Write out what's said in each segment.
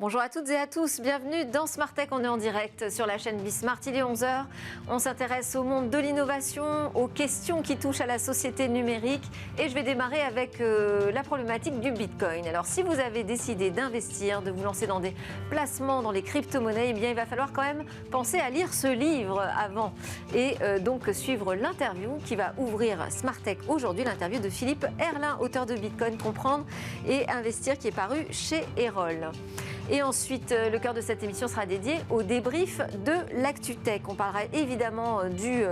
Bonjour à toutes et à tous, bienvenue dans Smart Tech, on est en direct sur la chaîne Bismart, il est 11h. On s'intéresse au monde de l'innovation, aux questions qui touchent à la société numérique et je vais démarrer avec la problématique du Bitcoin. Alors si vous avez décidé d'investir, de vous lancer dans des placements dans les crypto-monnaies, eh bien il va falloir quand même penser à lire ce livre avant et donc suivre l'interview qui va ouvrir Smart Tech aujourd'hui, l'interview de Philippe Herrlin, auteur de Bitcoin Comprendre et Investir qui est paru chez Erol. Et ensuite, le cœur de cette émission sera dédié au débrief de l'ActuTech. On parlera évidemment du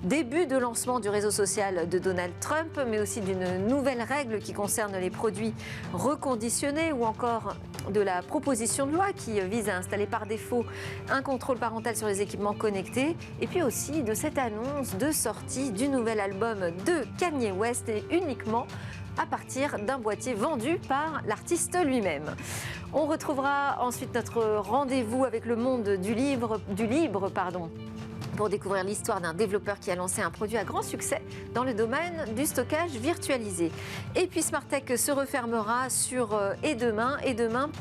début de lancement du réseau social de Donald Trump, mais aussi d'une nouvelle règle qui concerne les produits reconditionnés ou encore de la proposition de loi qui vise à installer par défaut un contrôle parental sur les équipements connectés. Et puis aussi de cette annonce de sortie du nouvel album de Kanye West et uniquement à partir d'un boîtier vendu par l'artiste lui-même. On retrouvera ensuite notre rendez-vous avec le monde du libre, pour découvrir l'histoire d'un développeur qui a lancé un produit à grand succès dans le domaine du stockage virtualisé. Et puis Smart Tech se refermera sur et demain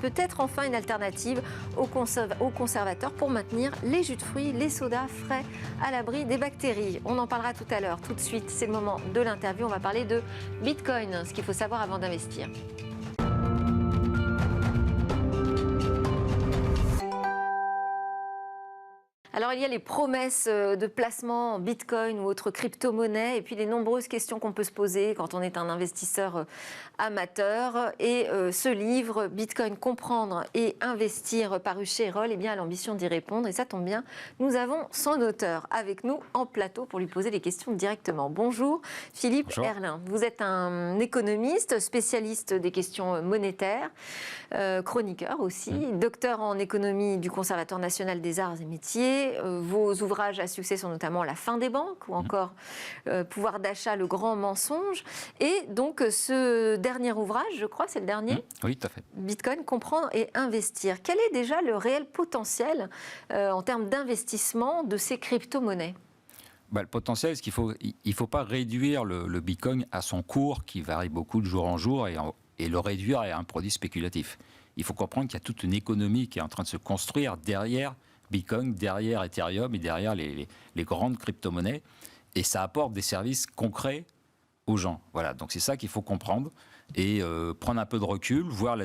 peut-être enfin une alternative aux conservateurs pour maintenir les jus de fruits, les sodas frais à l'abri des bactéries. On en parlera tout à l'heure. Tout de suite, c'est le moment de l'interview. On va parler de Bitcoin, ce qu'il faut savoir avant d'investir. Alors, il y a les promesses de placement en Bitcoin ou autres crypto-monnaies et puis les nombreuses questions qu'on peut se poser quand on est un investisseur amateur. Et ce livre, Bitcoin Comprendre et Investir, paru chez Erol, eh bien, a l'ambition d'y répondre. Et ça tombe bien, nous avons son auteur avec nous en plateau pour lui poser les questions directement. Bonjour, Philippe Herrlin. Vous êtes un économiste, spécialiste des questions monétaires, chroniqueur aussi, docteur en économie du Conservatoire national des arts et métiers. Vos ouvrages à succès sont notamment La fin des banques ou encore Pouvoir d'achat, le grand mensonge. Et donc ce dernier ouvrage, je crois, c'est le dernier. Oui, tout à fait. Bitcoin, comprendre et investir. Quel est déjà le réel potentiel en termes d'investissement de ces crypto-monnaies ? Le potentiel, c'est qu'il faut pas réduire le Bitcoin à son cours qui varie beaucoup de jour en jour et le réduire à un produit spéculatif. Il faut comprendre qu'il y a toute une économie qui est en train de se construire derrière Bitcoin, derrière Ethereum et derrière les grandes crypto-monnaies. Et ça apporte des services concrets aux gens. Voilà, donc c'est ça qu'il faut comprendre et prendre un peu de recul, voir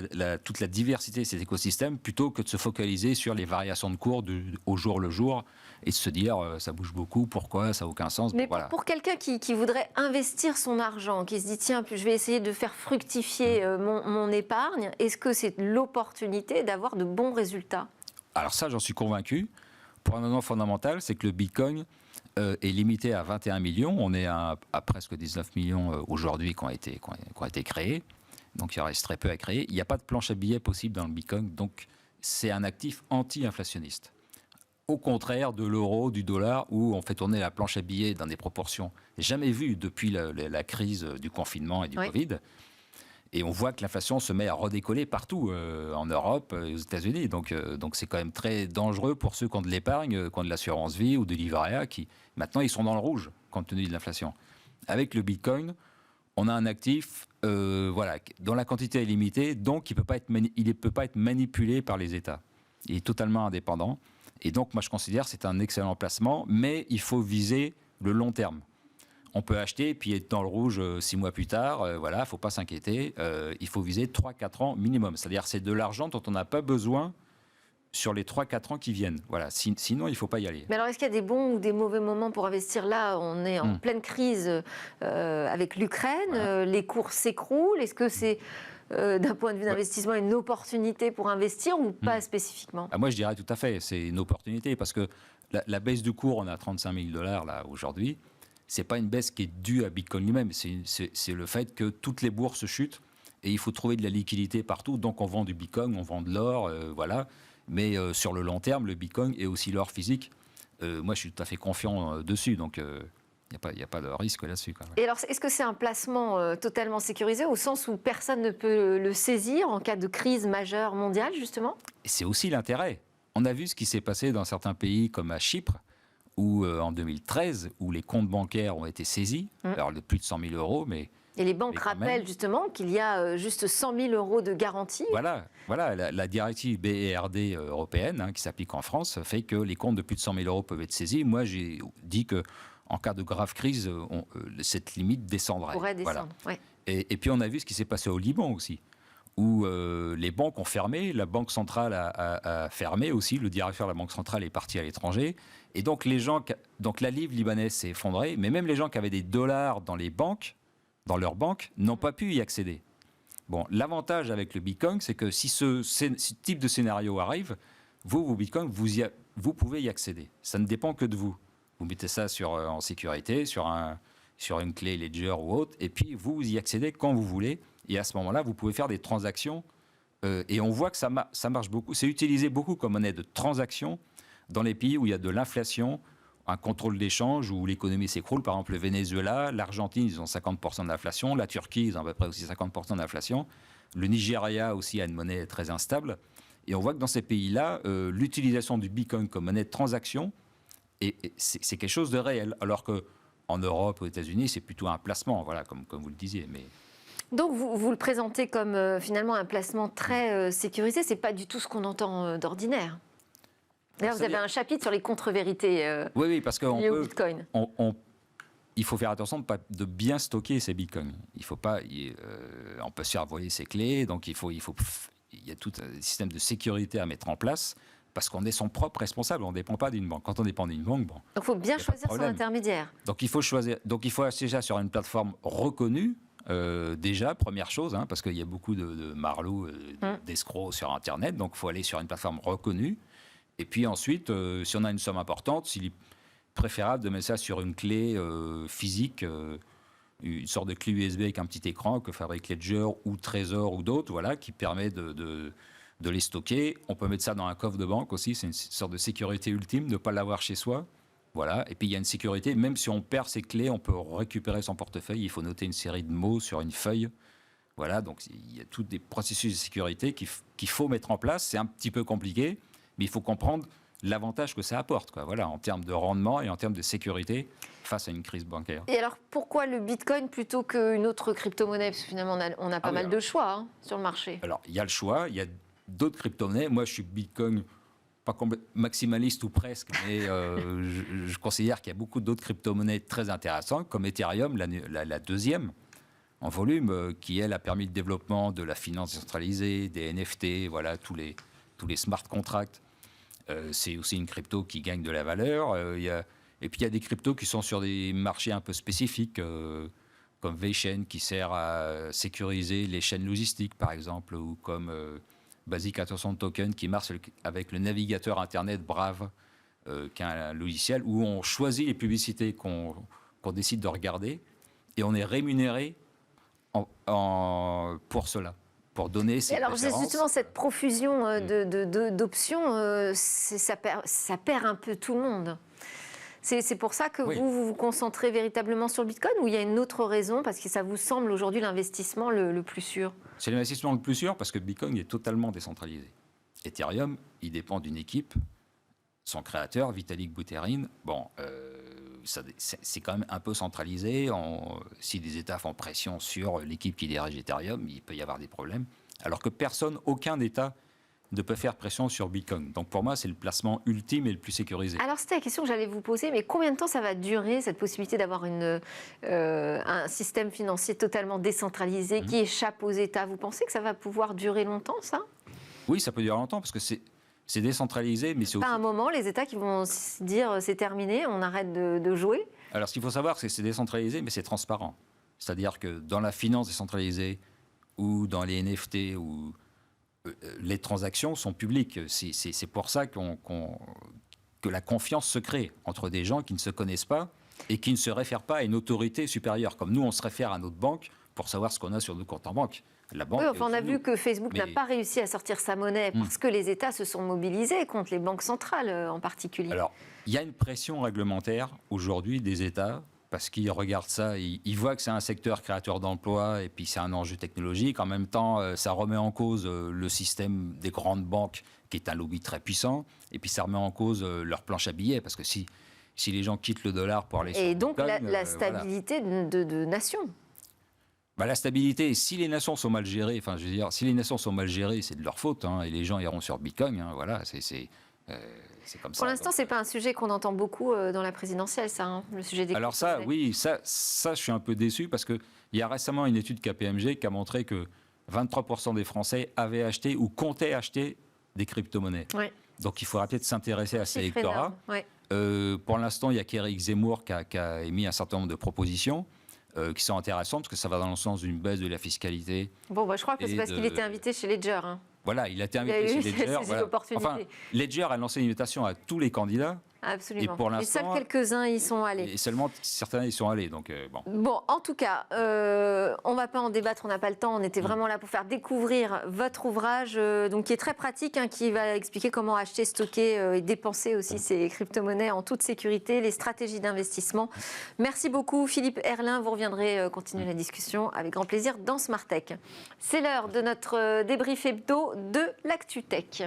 toute la diversité de cet écosystème plutôt que de se focaliser sur les variations de cours au jour le jour et de se dire ça bouge beaucoup, pourquoi, ça n'a aucun sens. Mais voilà. Pour quelqu'un qui voudrait investir son argent, qui se dit tiens, je vais essayer de faire fructifier mon épargne, est-ce que c'est l'opportunité d'avoir de bons résultats ? Alors ça, j'en suis convaincu. Pour un élément fondamental, c'est que le Bitcoin est limité à 21 millions. On est à presque 19 millions aujourd'hui qui ont été créés. Donc il reste très peu à créer. Il n'y a pas de planche à billets possible dans le Bitcoin. Donc c'est un actif anti-inflationniste. Au contraire de l'euro, du dollar, où on fait tourner la planche à billets dans des proportions jamais vues depuis la crise du confinement et du Covid. Et on voit que l'inflation se met à redécoller partout, en Europe, aux États-Unis. Donc c'est quand même très dangereux pour ceux qui ont de l'épargne, qui ont de l'assurance vie ou de livret A, qui maintenant ils sont dans le rouge compte tenu de l'inflation. Avec le Bitcoin, on a un actif dont la quantité est limitée, donc il ne peut pas être manipulé par les États. Il est totalement indépendant. Et donc moi je considère que c'est un excellent placement, mais il faut viser le long terme. On peut acheter et puis être dans le rouge 6 mois plus tard. Il ne faut pas s'inquiéter. Il faut viser 3-4 ans minimum. C'est-à-dire c'est de l'argent dont on n'a pas besoin sur les 3-4 ans qui viennent. Voilà. Sinon, il ne faut pas y aller. Mais alors, est-ce qu'il y a des bons ou des mauvais moments pour investir là ? On est en pleine crise avec l'Ukraine. Voilà. Les cours s'écroulent. Est-ce que c'est, d'un point de vue d'investissement, une opportunité pour investir ou pas spécifiquement ? Moi, je dirais tout à fait. C'est une opportunité parce que la baisse du cours, on a 35 000 $ là, aujourd'hui. C'est pas une baisse qui est due à Bitcoin lui-même, c'est le fait que toutes les bourses chutent et il faut trouver de la liquidité partout. Donc on vend du Bitcoin, on vend de l'or, voilà. Mais sur le long terme, le Bitcoin et aussi l'or physique, moi je suis tout à fait confiant dessus. Donc il n'y a pas de risque là-dessus. Quand même. Et alors, est-ce que c'est un placement totalement sécurisé au sens où personne ne peut le saisir en cas de crise majeure mondiale, justement ? Et c'est aussi l'intérêt. On a vu ce qui s'est passé dans certains pays comme à Chypre, où en 2013, où les comptes bancaires ont été saisis, alors de plus de 100 000 €, mais Et les banques rappellent justement qu'il y a juste 100 000 euros de garantie. Voilà, la directive BERD européenne, qui s'applique en France, fait que les comptes de plus de 100 000 euros peuvent être saisis. Moi, j'ai dit que en cas de grave crise, cette limite descendrait. Pourrait descendre, voilà. Et puis on a vu ce qui s'est passé au Liban aussi, où les banques ont fermé, la Banque centrale a fermé aussi, le directeur de la Banque centrale est parti à l'étranger. Et donc, donc la livre libanaise s'est effondrée, mais même les gens qui avaient des dollars dans leurs banques, n'ont pas pu y accéder. Bon, l'avantage avec le Bitcoin, c'est que si ce type de scénario arrive, vos Bitcoins, vous pouvez y accéder. Ça ne dépend que de vous. Vous mettez ça en sécurité, sur une clé Ledger ou autre, et puis vous y accédez quand vous voulez. Et à ce moment-là, vous pouvez faire des transactions. Et on voit que ça marche beaucoup. C'est utilisé beaucoup comme monnaie de transaction dans les pays où il y a de l'inflation, un contrôle d'échange, où l'économie s'écroule. Par exemple, le Venezuela, l'Argentine, ils ont 50% d'inflation. La Turquie, ils ont à peu près aussi 50% d'inflation. Le Nigeria aussi a une monnaie très instable. Et on voit que dans ces pays-là, l'utilisation du Bitcoin comme monnaie de transaction, c'est quelque chose de réel. Alors qu'en Europe, aux États-Unis, c'est plutôt un placement, voilà, comme vous le disiez. Mais... Donc vous le présentez comme finalement un placement très sécurisé. Ce n'est pas du tout ce qu'on entend d'ordinaire. D'ailleurs, vous avez un chapitre sur les contre-vérités oui, parce qu'on liées au Bitcoin. Il faut faire attention de bien stocker ces Bitcoins. Il faut pas, on peut se faire voler ses clés, donc il y a tout un système de sécurité à mettre en place, parce qu'on est son propre responsable, on ne dépend pas d'une banque. Quand on dépend d'une banque, bon. Donc il faut bien choisir son intermédiaire. Donc il faut déjà sur une plateforme reconnue. Déjà, première chose, parce qu'il y a beaucoup de marlous, d'escrocs sur Internet, donc il faut aller sur une plateforme reconnue. Et puis ensuite, si on a une somme importante, il est préférable de mettre ça sur une clé physique, une sorte de clé USB avec un petit écran que fabrique Ledger ou Trésor ou d'autres, voilà, qui permet de les stocker. On peut mettre ça dans un coffre de banque aussi, c'est une sorte de sécurité ultime de ne pas l'avoir chez soi. Voilà. Et puis il y a une sécurité, même si on perd ses clés, on peut récupérer son portefeuille, il faut noter une série de mots sur une feuille. Voilà, donc il y a tous des processus de sécurité qu'il faut mettre en place. C'est un petit peu compliqué, mais il faut comprendre l'avantage que ça apporte, quoi. Voilà, en termes de rendement et en termes de sécurité face à une crise bancaire. Et alors, pourquoi le Bitcoin plutôt qu'une autre crypto-monnaie? Parce que finalement, on a pas mal de choix sur le marché. Alors, il y a le choix, il y a d'autres crypto-monnaies. Moi, je suis Bitcoin, pas maximaliste ou presque, mais je considère qu'il y a beaucoup d'autres crypto-monnaies très intéressantes, comme Ethereum, la deuxième en volume, qui, elle, a permis le développement de la finance décentralisée, des NFT, voilà, tous les smart contracts. C'est aussi une crypto qui gagne de la valeur. Et puis il y a des cryptos qui sont sur des marchés un peu spécifiques, comme VeChain, qui sert à sécuriser les chaînes logistiques, par exemple, ou comme Basic Attention Token, qui marche avec le navigateur Internet Brave, qui est un logiciel où on choisit les publicités qu'on décide de regarder, et on est rémunéré pour cela. Pour donner ses préférences. Justement, cette profusion d'options, ça perd un peu tout le monde. C'est pour ça que vous vous concentrez véritablement sur le Bitcoin, ou il y a une autre raison, parce que ça vous semble aujourd'hui l'investissement le plus sûr? C'est l'investissement le plus sûr parce que Bitcoin est totalement décentralisé. Ethereum, il dépend d'une équipe, son créateur, Vitalik Buterin, c'est quand même un peu centralisé. Si les États font pression sur l'équipe qui dirige Ethereum, il peut y avoir des problèmes. Alors que aucun État ne peut faire pression sur Bitcoin. Donc pour moi, c'est le placement ultime et le plus sécurisé. Alors c'était la question que j'allais vous poser, mais combien de temps ça va durer, cette possibilité d'avoir un système financier totalement décentralisé qui échappe aux États? Vous pensez que ça va pouvoir durer longtemps, ça? Oui, ça peut durer longtemps, parce que c'est décentralisé, mais c'est pas un moment, les États qui vont se dire c'est terminé, on arrête de jouer? Alors ce qu'il faut savoir, c'est que c'est décentralisé, mais c'est transparent. C'est-à-dire que dans la finance décentralisée ou dans les NFT, les transactions sont publiques. C'est pour ça que la confiance se crée entre des gens qui ne se connaissent pas et qui ne se réfèrent pas à une autorité supérieure. Comme nous, on se réfère à notre banque pour savoir ce qu'on a sur nos comptes en banque. La banque on a vu que Facebook n'a pas réussi à sortir sa monnaie parce que les États se sont mobilisés contre les banques centrales en particulier. Alors, il y a une pression réglementaire aujourd'hui des États parce qu'ils regardent ça, ils voient que c'est un secteur créateur d'emplois et puis c'est un enjeu technologique. En même temps, ça remet en cause le système des grandes banques qui est un lobby très puissant et puis ça remet en cause leur planche à billets parce que si les gens quittent le dollar pour aller sur et donc la stabilité de nation. La stabilité, si les nations sont mal gérées, enfin, je veux dire, si les nations sont mal gérées, c'est de leur faute, hein, et les gens iront sur Bitcoin, hein, voilà, c'est comme ça. Pour l'instant, c'est pas un sujet qu'on entend beaucoup dans la présidentielle, ça, hein, le sujet des Alors ça, oui, ça, je suis un peu déçu parce qu'il y a récemment une étude KPMG qui a montré que 23% des Français avaient acheté ou comptaient acheter des crypto-monnaies. Oui. Donc il faudra peut-être s'intéresser à ces électorats. Ouais. Pour l'instant, il y a qu'Éric Zemmour qui a émis un certain nombre de propositions qui sont intéressantes parce que ça va dans le sens d'une baisse de la fiscalité. Bon, je crois que c'est parce qu'il était invité chez Ledger. Hein. Voilà, il a été invité chez Ledger. Voilà. Enfin, Ledger a lancé une invitation à tous les candidats. Absolument. Et pour seuls l'instant, quelques-uns y sont allés. Et seulement certains y sont allés. Donc, Bon, en tout cas, on ne va pas en débattre, on n'a pas le temps. On était vraiment là pour faire découvrir votre ouvrage, donc qui est très pratique, hein, qui va expliquer comment acheter, stocker et dépenser aussi ces crypto-monnaies en toute sécurité, les stratégies d'investissement. Merci beaucoup, Philippe Herlin. Vous reviendrez continuer la discussion avec grand plaisir dans Smart Tech. C'est l'heure de notre débrief hebdo de l'ActuTech.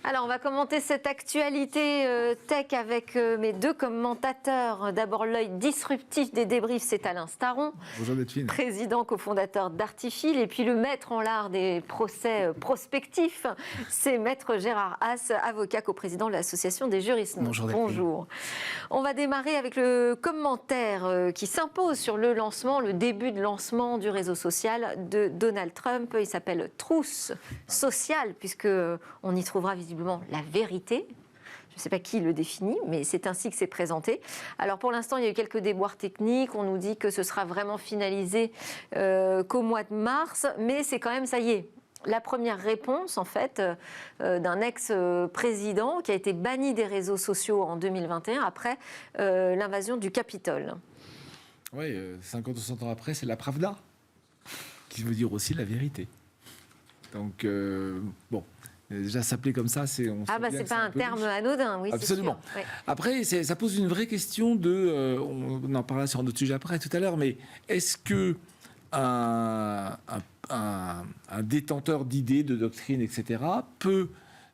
Alors, on va commenter cette actualité tech avec mes deux commentateurs. D'abord, l'œil disruptif des débriefs, c'est Alain Staron. Bonjour Delphine. Président, cofondateur d'Artifil. Et puis, le maître en l'art des procès prospectifs, c'est maître Gérard Haas, avocat coprésident de l'Association des juristes. Bonjour Delphine. Bonjour. On va démarrer avec le commentaire qui s'impose sur le lancement, le début de lancement du réseau social de Donald Trump. Il s'appelle Truth Social, puisqu'on y trouvera visiblement la vérité. Je ne sais pas qui le définit, mais c'est ainsi que c'est présenté. Alors pour l'instant, il y a eu quelques déboires techniques. On nous dit que ce sera vraiment finalisé qu'au mois de mars, mais c'est quand même, ça y est, la première réponse en fait d'un ex-président qui a été banni des réseaux sociaux en 2021 après l'invasion du Capitole. Oui, 50 ou 100 ans après, c'est la Pravda, qui veut dire aussi la vérité. Donc, bon... Déjà s'appeler comme ça, c'est pas un terme anodin, oui. Absolument. C'est sûr. Ouais. Après, ça pose une vraie question de. On en parlera sur notre sujet après tout à l'heure, mais est-ce que un détenteur d'idées, de doctrines, etc., peut.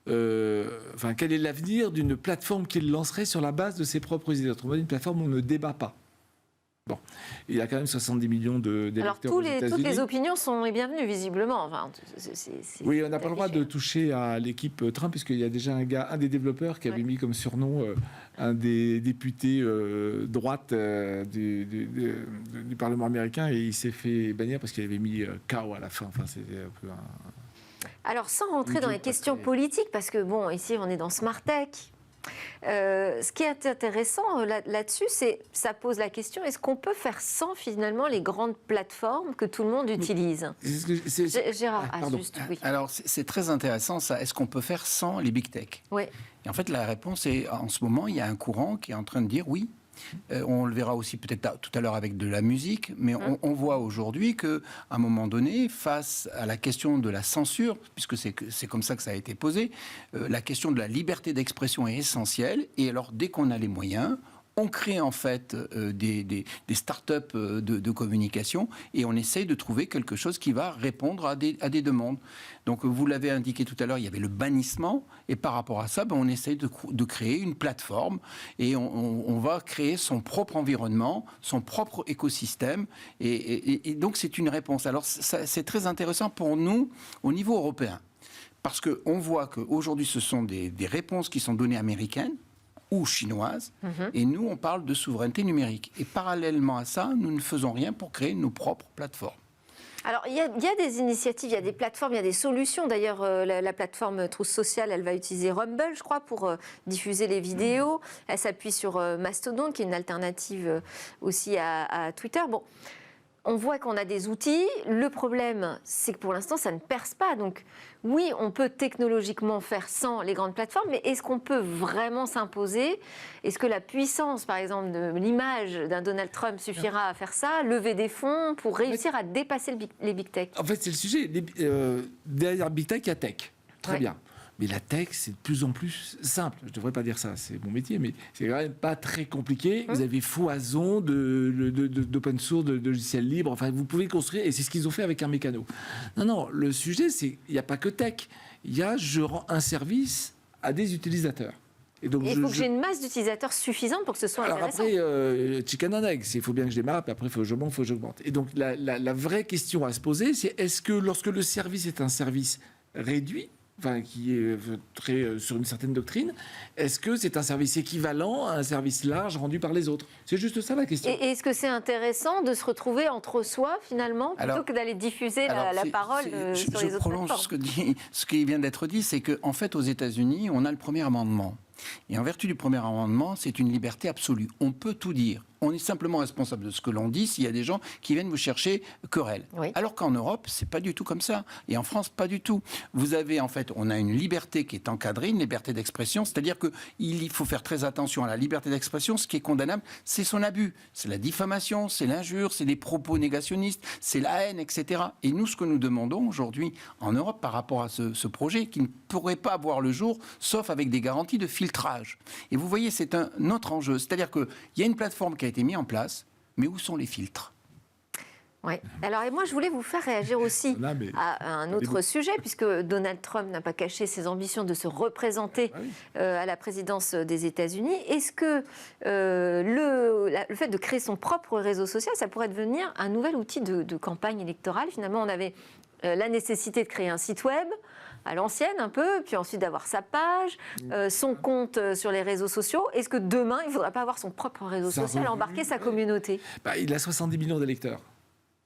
Quel est l'avenir d'une plateforme qu'il lancerait sur la base de ses propres idées? Autrement dit, une plateforme où on ne débat pas. Bon, il y a quand même 70 millions d'électeurs aux États-Unis. Toutes les opinions sont les bienvenues, visiblement. Enfin, oui, on n'a pas le droit de toucher à l'équipe Trump, puisqu'il y a déjà un des développeurs qui avait mis comme surnom un des députés droite du Parlement américain, et il s'est fait bannir parce qu'il avait mis KO à la fin. Enfin, c'était un peu Alors, sans rentrer dans les questions politiques, parce que, bon, ici, on est dans Smart Tech. Ce qui est intéressant là-dessus, c'est ça pose la question, est-ce qu'on peut faire sans finalement les grandes plateformes que tout le monde utilise? Gérard, juste, oui. Alors c'est très intéressant ça, est-ce qu'on peut faire sans les big tech? Oui. Et en fait la réponse est, en ce moment, il y a un courant qui est en train de dire oui. On le verra aussi peut-être tout à l'heure avec de la musique, mais on voit aujourd'hui qu'à un moment donné, face à la question de la censure, puisque c'est comme ça que ça a été posé, la question de la liberté d'expression est essentielle. Et alors, dès qu'on a les moyens, on crée en fait des start-up de communication et on essaye de trouver quelque chose qui va répondre à des demandes. Donc vous l'avez indiqué tout à l'heure, il y avait le bannissement et par rapport à ça, on essaye de créer une plateforme et on va créer son propre environnement, son propre écosystème et donc c'est une réponse. Alors c'est très intéressant pour nous au niveau européen parce qu'on voit qu'aujourd'hui ce sont des réponses qui sont données américaines ou chinoise, et nous, on parle de souveraineté numérique. Et parallèlement à ça, nous ne faisons rien pour créer nos propres plateformes. Alors, il y a des initiatives, il y a des plateformes, il y a des solutions. D'ailleurs, la plateforme Truth Social, elle va utiliser Rumble, je crois, pour diffuser les vidéos. Elle s'appuie sur Mastodon, qui est une alternative aussi à Twitter. Bon, on voit qu'on a des outils. Le problème, c'est que pour l'instant, ça ne perce pas. Donc, oui, on peut technologiquement faire sans les grandes plateformes, mais est-ce qu'on peut vraiment s'imposer? Est-ce que la puissance, par exemple, de l'image d'un Donald Trump suffira à faire ça, lever des fonds pour réussir à dépasser les big tech? En fait, c'est le sujet. Derrière big tech, il y a tech. Très bien. Mais la tech, c'est de plus en plus simple. Je ne devrais pas dire ça, c'est mon métier, mais c'est quand même pas très compliqué. Vous avez foison d'open source, de logiciels libres. Enfin, vous pouvez construire, et c'est ce qu'ils ont fait avec un mécano. Non, le sujet, c'est qu'il n'y a pas que tech. Il y a je rends un service à des utilisateurs. Et donc, il faut que j'ai une masse d'utilisateurs suffisante pour que ce soit alors intéressant. après, chicken and egg, il faut bien que je démarre, puis après, il faut que je monte, il faut que j'augmente. Et donc, la vraie question à se poser, c'est est-ce que lorsque le service est un service réduit, enfin, qui est très sur une certaine doctrine, est-ce que c'est un service équivalent à un service large rendu par les autres? C'est juste ça la question. Et est-ce que c'est intéressant de se retrouver entre soi, finalement, plutôt que d'aller diffuser la parole sur les autres prolonge plateformes? ce qui vient d'être dit, c'est qu'en fait, aux États-Unis, on a le premier amendement. Et en vertu du premier amendement, c'est une liberté absolue. On peut tout dire. On est simplement responsable de ce que l'on dit s'il y a des gens qui viennent vous chercher querelle. Oui. Alors qu'en Europe, c'est pas du tout comme ça. Et en France, pas du tout. Vous avez, en fait, on a une liberté qui est encadrée, une liberté d'expression. C'est-à-dire qu'il faut faire très attention à la liberté d'expression. Ce qui est condamnable, c'est son abus. C'est la diffamation, c'est l'injure, c'est les propos négationnistes, c'est la haine, etc. Et nous, ce que nous demandons aujourd'hui en Europe par rapport à ce projet, qui ne pourrait pas voir le jour, sauf avec des garanties de filtrage. Et vous voyez, c'est un autre enjeu. C'est-à-dire qu'il y a une plateforme qui a été mise en place, mais où sont les filtres ? Oui. Alors, et moi, je voulais vous faire réagir aussi à un autre sujet, puisque Donald Trump n'a pas caché ses ambitions de se représenter à la présidence des États-Unis. Est-ce que le fait de créer son propre réseau social, ça pourrait devenir un nouvel outil de campagne électorale ? Finalement, on avait la nécessité de créer un site web à l'ancienne un peu, puis ensuite d'avoir sa page, son compte sur les réseaux sociaux. Est-ce que demain, il ne faudrait pas avoir son propre réseau social, embarquer sa communauté ? Il a 70 millions d'électeurs.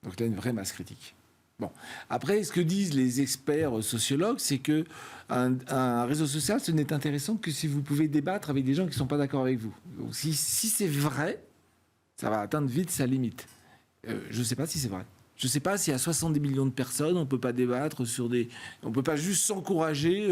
Donc il a une vraie masse critique. Bon. Après, ce que disent les experts sociologues, c'est qu'un réseau social, ce n'est intéressant que si vous pouvez débattre avec des gens qui ne sont pas d'accord avec vous. Donc si c'est vrai, ça va atteindre vite sa limite. Je ne sais pas si c'est vrai. Je ne sais pas si à 70 millions de personnes, on ne peut pas débattre sur des... On ne peut pas juste s'encourager...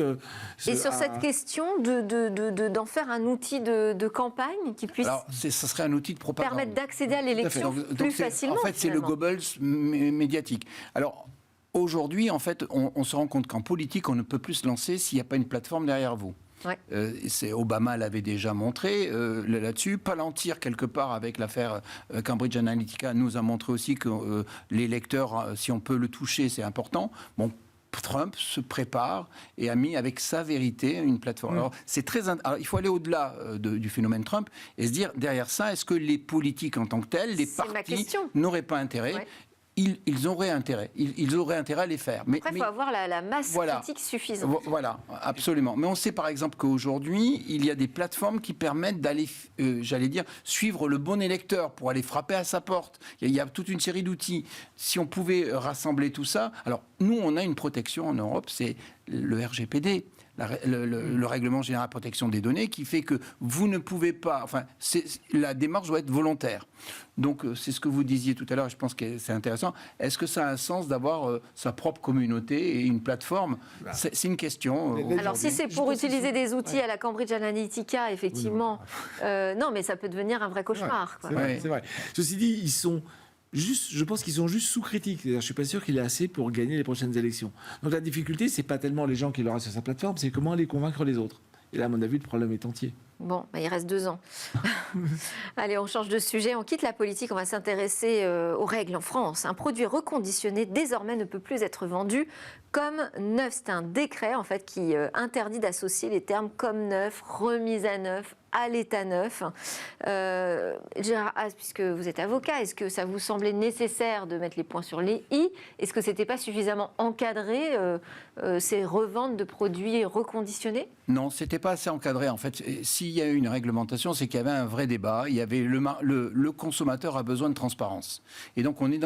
Et sur cette question d'en faire un outil de campagne qui puisse... Alors, ce serait un outil de propagande. Permettre d'accéder à l'élection plus facilement. En fait, c'est le Goebbels médiatique. Alors, aujourd'hui, en fait, on se rend compte qu'en politique, on ne peut plus se lancer s'il n'y a pas une plateforme derrière vous. Ouais. Obama l'avait déjà montré là-dessus. Palantir, quelque part, avec l'affaire Cambridge Analytica, nous a montré aussi que les lecteurs, si on peut le toucher, c'est important. Bon, Trump se prépare et a mis avec sa vérité une plateforme. Alors, alors, il faut aller au-delà du phénomène Trump et se dire, derrière ça, est-ce que les politiques en tant que tels, les partis, n'auraient pas intérêt ? Ouais. Ils auraient intérêt. Ils auraient intérêt à les faire. Après, il faut avoir la masse critique suffisante. Voilà, absolument. Mais on sait par exemple qu'aujourd'hui, il y a des plateformes qui permettent d'aller, j'allais dire, suivre le bon électeur pour aller frapper à sa porte. Il y a toute une série d'outils. Si on pouvait rassembler tout ça... Alors, nous, on a une protection en Europe, c'est le RGPD. Le règlement général de protection des données, qui fait que vous ne pouvez pas... Enfin, la démarche doit être volontaire. Donc, c'est ce que vous disiez tout à l'heure, je pense que c'est intéressant. Est-ce que ça a un sens d'avoir sa propre communauté et une plateforme ? C'est une question. Alors, si c'est pour utiliser des outils à la Cambridge Analytica, effectivement, non, mais ça peut devenir un vrai cauchemar. Ouais, quoi. C'est vrai. Ceci dit, je pense qu'ils sont juste sous critique. Je ne suis pas sûr qu'il ait assez pour gagner les prochaines élections. Donc la difficulté, ce n'est pas tellement les gens qui l'aura sur sa plateforme, c'est comment aller convaincre les autres. Et là, à mon avis, le problème est entier. Bon, il reste 2 ans. Allez, on change de sujet, on quitte la politique, on va s'intéresser aux règles en France. Un produit reconditionné, désormais, ne peut plus être vendu comme neuf. C'est un décret, en fait, qui interdit d'associer les termes comme neuf, remise à neuf, à l'état neuf. Gérard Haas, puisque vous êtes avocat, est-ce que ça vous semblait nécessaire de mettre les points sur les i ? Est-ce que ce n'était pas suffisamment encadré, ces reventes de produits reconditionnés ? Non, ce n'était pas assez encadré. En fait, s'il y a eu une réglementation, c'est qu'il y avait un vrai débat. Il y avait le consommateur a besoin de transparence. Et donc, on est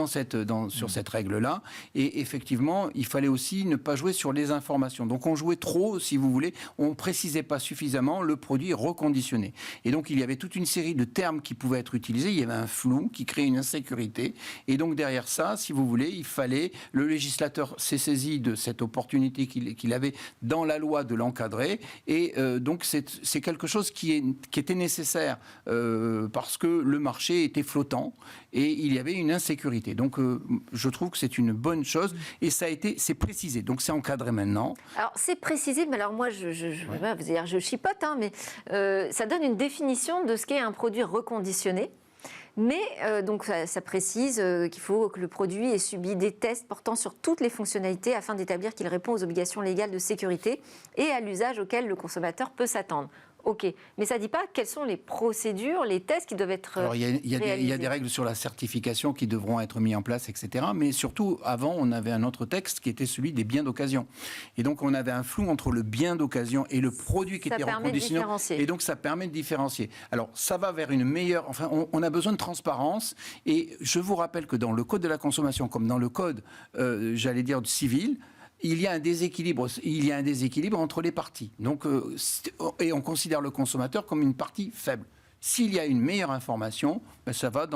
sur cette règle-là. Et effectivement, il fallait aussi ne pas jouer sur les informations. Donc, on jouait trop, si vous voulez. On ne précisait pas suffisamment le produit reconditionné. Et donc, il y avait toute une série de termes qui pouvaient être utilisés. Il y avait un flou qui créait une insécurité. Et donc, derrière ça, si vous voulez, le législateur s'est saisi de cette opportunité qu'il avait dans la loi de l'encadrer. Et donc, c'est quelque chose qui était nécessaire parce que le marché était flottant et il y avait une insécurité. Donc, je trouve que c'est une bonne chose et c'est précisé. Donc, c'est encadré maintenant. Alors, c'est précisé, mais alors moi, je chipote, hein, mais ça donne une définition de ce qu'est un produit reconditionné. Mais donc ça précise qu'il faut que le produit ait subi des tests portant sur toutes les fonctionnalités afin d'établir qu'il répond aux obligations légales de sécurité et à l'usage auquel le consommateur peut s'attendre. Ok, mais ça ne dit pas quelles sont les procédures, les tests qui doivent être Alors, il y a réalisés. des règles sur la certification qui devront être mises en place, etc. Mais surtout, avant, on avait un autre texte qui était celui des biens d'occasion. Et donc, on avait un flou entre le bien d'occasion et le produit qui était reconditionné. Et donc, ça permet de différencier. Alors, ça va vers une meilleure... Enfin, on a besoin de transparence. Et je vous rappelle que dans le Code de la consommation, comme dans le Code, j'allais dire, civil, il y a un déséquilibre entre les parties. Donc, et on considère le consommateur comme une partie faible. S'il y a une meilleure information, ben ça va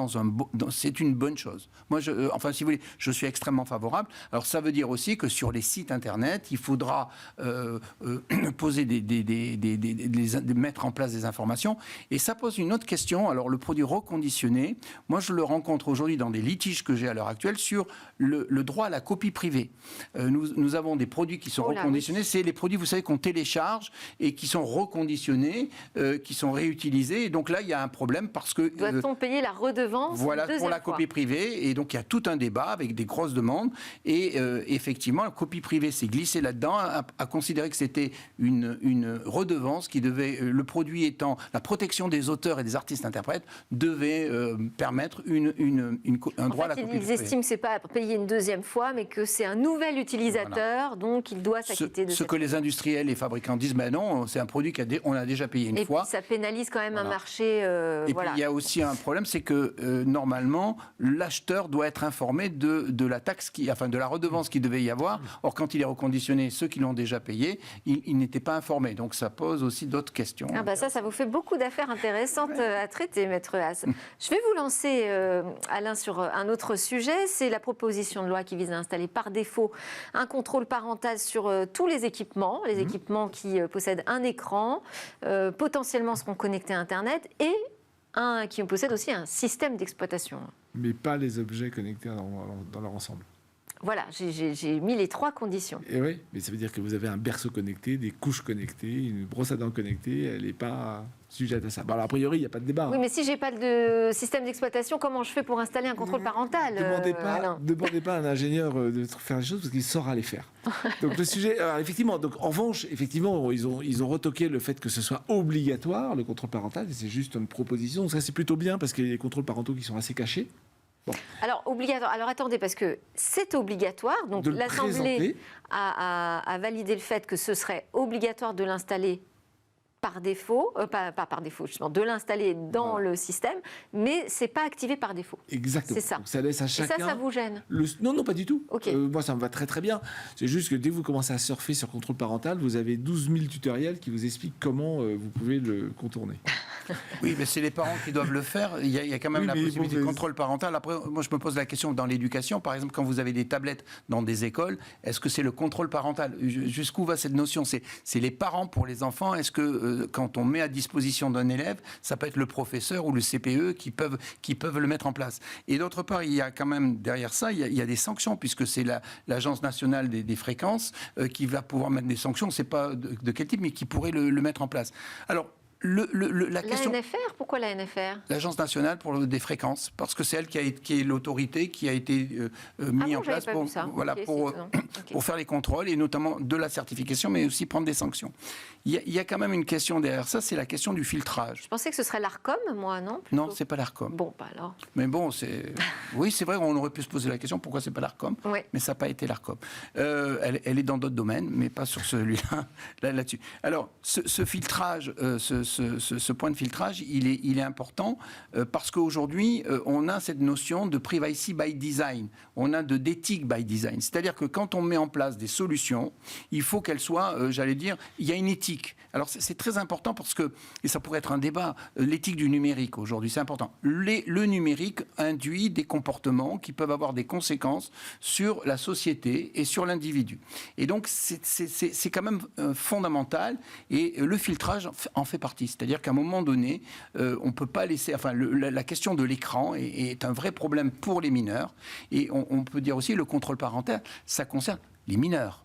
c'est une bonne chose. Moi, enfin, si vous voulez, je suis extrêmement favorable. Alors, ça veut dire aussi que sur les sites internet, il faudra poser mettre en place des informations. Et ça pose une autre question. Alors, le produit reconditionné, moi, je le rencontre aujourd'hui dans des litiges que j'ai à l'heure actuelle sur le droit à la copie privée. Nous avons des produits qui sont reconditionnés. C'est les produits, vous savez, qu'on télécharge et qui sont reconditionnés, qui sont réutilisés. Et donc là, il y a un problème parce que... Doit-on payer la redevance pour la copie privée. Et donc, il y a tout un débat avec des grosses demandes. Et effectivement, la copie privée s'est glissée là-dedans, a considéré que c'était une redevance qui devait, le produit étant la protection des auteurs et des artistes-interprètes, devait permettre un droit à la copie privée. Ils estiment que ce n'est pas payer une deuxième fois, mais que c'est un nouvel utilisateur, donc il doit s'acquitter de ce que les industriels et fabricants disent, ben non, c'est un produit qu'on a déjà payé une fois. Et puis ça pénalise quand même un marché. Et puis il y a aussi un problème, c'est que normalement, l'acheteur doit être informé de la taxe, de la redevance qu'il devait y avoir. Or, quand il est reconditionné, ceux qui l'ont déjà payé, ils n'étaient pas informés. Donc ça pose aussi d'autres questions. Ah bah ça vous fait beaucoup d'affaires intéressantes à traiter, Maître Haas. Je vais vous lancer, Alain, sur un autre sujet. C'est la proposition de loi qui vise à installer par défaut un contrôle parental sur tous les équipements qui possèdent un écran, potentiellement seront connectés à Internet et qui possèdent aussi un système d'exploitation. Mais pas les objets connectés dans leur ensemble. Voilà, j'ai mis les 3 conditions. Et oui, mais ça veut dire que vous avez un berceau connecté, des couches connectées, une brosse à dents connectée, elle n'est pas sujette à ça. Bon, alors, a priori, il n'y a pas de débat. Oui, mais si je n'ai pas de système d'exploitation, comment je fais pour installer un contrôle parental? Demandez pas à un ingénieur de faire les choses parce qu'il saura les faire. Donc le sujet, alors, effectivement, donc en revanche, effectivement, ils ont retoqué le fait que ce soit obligatoire le contrôle parental. Et c'est juste une proposition. Donc ça, c'est plutôt bien parce qu'il y a des contrôles parentaux qui sont assez cachés. Bon. Alors, obligatoire. Alors, attendez, parce que c'est obligatoire. Donc, l'Assemblée a validé le fait que ce serait obligatoire de l'installer par défaut, pas par défaut, justement, de l'installer dans le système, mais c'est pas activé par défaut. Exactement. C'est ça. Donc, ça laisse à chacun. Et ça vous gêne? Non, pas du tout. Okay. Moi, ça me va très très bien. C'est juste que dès que vous commencez à surfer sur contrôle parental, vous avez 12 000 tutoriels qui vous expliquent comment vous pouvez le contourner. Oui, mais c'est les parents qui doivent le faire. Il y a quand même la possibilité de contrôle parental. Après, moi, je me pose la question dans l'éducation. Par exemple, quand vous avez des tablettes dans des écoles, est-ce que c'est le contrôle parental? Jusqu'où va cette notion? C'est les parents pour les enfants. Est-ce que quand on met à disposition d'un élève, ça peut être le professeur ou le CPE qui peuvent le mettre en place? Et d'autre part, il y a quand même derrière ça, il y a des sanctions, puisque c'est l'Agence nationale des fréquences qui va pouvoir mettre des sanctions. On ne sait pas de quel type, mais qui pourrait le mettre en place. Alors, la question... NFR? Pourquoi la NFR? L'Agence nationale des fréquences, parce que c'est elle qui est l'autorité qui a été mise en place pour faire les contrôles, et notamment de la certification, mais aussi prendre des sanctions. Il y a quand même une question derrière ça, c'est la question du filtrage. Je pensais que ce serait l'ARCOM, moi, non? Non, c'est pas l'ARCOM. Bon, pas alors. Mais bon, oui, c'est vrai, on aurait pu se poser la question, pourquoi c'est pas l'ARCOM? Oui. Mais ça n'a pas été l'ARCOM. Elle est dans d'autres domaines, mais pas sur celui-là, là-dessus. Alors, ce filtrage, ce point de filtrage, il est important parce qu'aujourd'hui, on a cette notion de privacy by design, on a d'éthique by design. C'est-à-dire que quand on met en place des solutions, il faut qu'elles soient, j'allais dire, il y a une éthique. Alors c'est très important parce que, et ça pourrait être un débat, l'éthique du numérique aujourd'hui, c'est important. Le numérique induit des comportements qui peuvent avoir des conséquences sur la société et sur l'individu. Et donc c'est quand même fondamental, et le filtrage en fait partie. C'est-à-dire qu'à un moment donné, on ne peut pas laisser... Enfin, la question de l'écran est un vrai problème pour les mineurs. Et on peut dire aussi le contrôle parental, ça concerne les mineurs.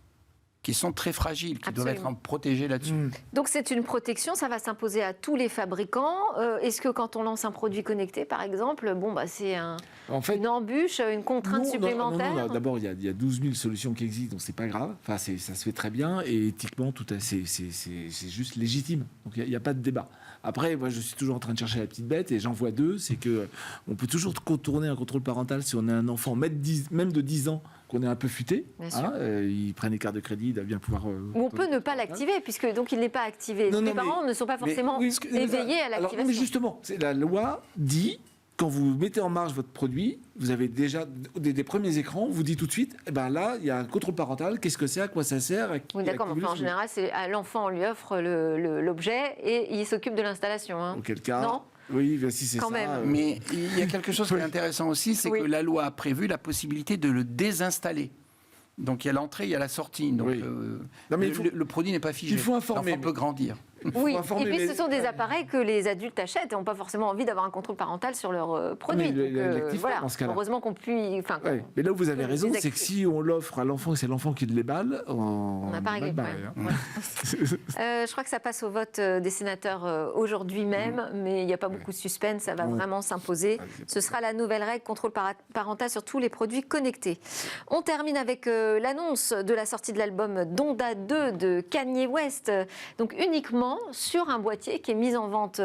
qui sont très fragiles, qui Absolument. doivent être protégés là-dessus. Donc c'est une protection, ça va s'imposer à tous les fabricants. Est-ce que quand on lance un produit connecté, par exemple, c'est En fait, une embûche, une contrainte supplémentaire? non. D'abord, il y a 12 000 solutions qui existent, donc c'est pas grave. Enfin, ça se fait très bien et éthiquement, c'est juste légitime. Donc il n'y a pas de débat. Après, moi, je suis toujours en train de chercher la petite bête et j'en vois deux. C'est que on peut toujours contourner un contrôle parental si on a un enfant, même de 10 ans, qu'on est un peu futé. Ils prennent les cartes de crédit, ils doivent bien pouvoir. Ou on peut ne pas l'activer, puisque donc il n'est pas activé. Les parents ne sont pas forcément éveillés à l'activation. Mais justement, la loi dit, quand vous mettez en marche votre produit, vous avez déjà des premiers écrans, vous dit tout de suite, là, il y a un contrôle parental, qu'est-ce que c'est, à quoi ça sert. Oui, d'accord, mais en général, c'est à l'enfant, on lui offre l'objet et il s'occupe de l'installation. Auquel cas, non, oui, si c'est quand ça. même. Mais il y a quelque chose qui est intéressant aussi, c'est que la loi a prévu la possibilité de le désinstaller. Donc il y a l'entrée, il y a la sortie. Donc le produit n'est pas figé. Il faut informer. L'enfant peut grandir. Oui, et puis ce sont des appareils que les adultes achètent et n'ont pas forcément envie d'avoir un contrôle parental sur leurs produits. Dans ce cas-là. Heureusement qu'on puisse... Mais là où vous avez raison, c'est que si on l'offre à l'enfant et c'est l'enfant qui les balle, on n'a pas réglé le problème. Je crois que ça passe au vote des sénateurs aujourd'hui même, mais il n'y a pas beaucoup de suspense, ça va vraiment s'imposer. Ce sera la nouvelle règle contrôle parental sur tous les produits connectés. On termine avec l'annonce de la sortie de l'album Donda 2 de Kanye West, donc uniquement sur un boîtier qui est mis en vente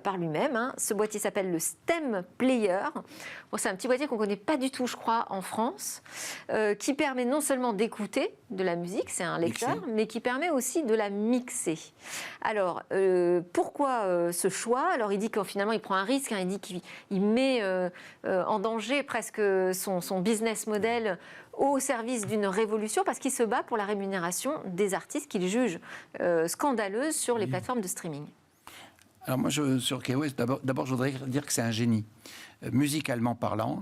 par lui-même. Ce boîtier s'appelle le Stem Player. C'est un petit boîtier qu'on ne connaît pas du tout, je crois, en France, qui permet non seulement d'écouter de la musique, c'est un lecteur, mais qui permet aussi de la mixer. Alors, pourquoi ce choix? Alors, il dit que finalement, il prend un risque, il dit qu'il met en danger presque son business model au service d'une révolution, parce qu'il se bat pour la rémunération des artistes qu'il juge scandaleuses sur les plateformes de streaming. Alors moi, sur Kanye West, d'abord, je voudrais dire que c'est un génie. Musicalement parlant,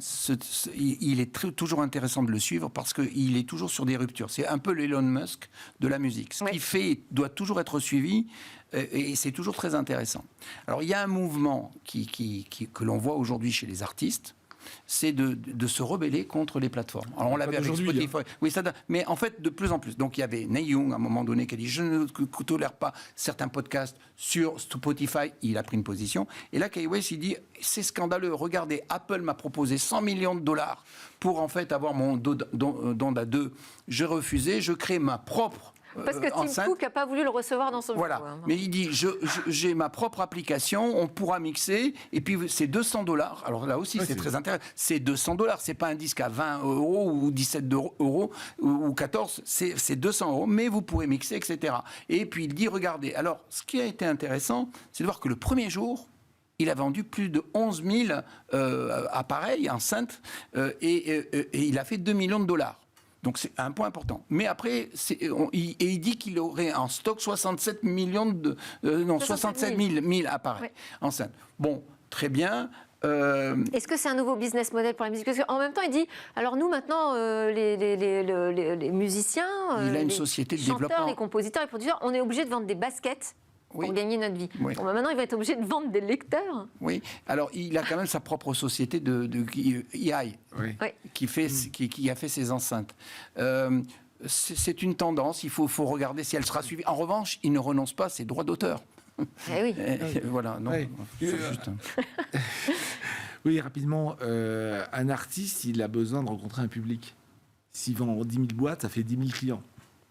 il est toujours intéressant de le suivre parce qu'il est toujours sur des ruptures. C'est un peu l'Elon Musk de la musique. Ce qu'il fait doit toujours être suivi et c'est toujours très intéressant. Alors il y a un mouvement que l'on voit aujourd'hui chez les artistes, c'est de se rebeller contre les plateformes. Alors on l'avait avec Spotify. Oui, mais en fait, de plus en plus. Donc il y avait Neil Young, à un moment donné, qui a dit « Je ne tolère pas certains podcasts sur Spotify ». Il a pris une position. Et là, Kanye West, il dit « C'est scandaleux. Regardez, Apple m'a proposé $100 millions pour en fait avoir mon Donda 2. J'ai refusé. Je crée ma propre parce que Tim Cook n'a pas voulu le recevoir dans son bureau. Voilà. Mais il dit, j'ai ma propre application, on pourra mixer, et puis c'est $200. Alors là aussi, c'est très intéressant. C'est $200, c'est pas un disque à 20 € ou 17 € ou 14, c'est 200 €, mais vous pourrez mixer, etc. Et puis il dit, regardez, alors ce qui a été intéressant, c'est de voir que le premier jour, il a vendu plus de 11 000 appareils, enceintes, et il a fait $2 millions. Donc c'est un point important. Mais après, il dit qu'il aurait en stock 67 000 appareils enceintes. Bon, très bien. Est-ce que c'est un nouveau business model pour la musique? Parce qu'en même temps, il dit, alors nous maintenant, les musiciens, il a une société de chanteurs, développement. les compositeurs, les producteurs, on est obligé de vendre des baskets pour gagner notre vie. Oui. Bon, maintenant, il va être obligé de vendre des lecteurs. Oui, alors il a quand même sa propre société de EI qui a fait ses enceintes. C'est une tendance, il faut regarder si elle sera suivie. En revanche, il ne renonce pas à ses droits d'auteur. Voilà, non. Juste... Oui, rapidement, un artiste, il a besoin de rencontrer un public. S'il vend 10 000 boîtes, ça fait 10 000 clients.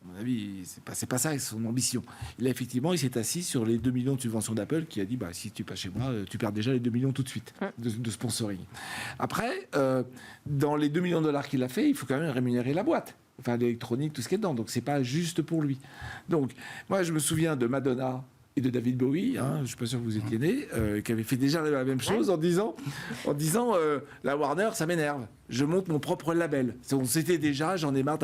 À mon avis, c'est pas ça son ambition. Il s'est assis sur les 2 millions de subventions d'Apple qui a dit si tu passes chez moi, tu perds déjà les 2 millions tout de suite de sponsoring. Après, dans les $2 millions qu'il a fait, il faut quand même rémunérer la boîte. Enfin, l'électronique, tout ce qui est dedans. Donc, c'est pas juste pour lui. Donc, moi, je me souviens de Madonna et de David Bowie, je ne suis pas sûr que vous étiez nés, qui avaient fait déjà la même chose en disant la Warner, ça m'énerve. Je monte mon propre label. C'était déjà, j'en ai marre,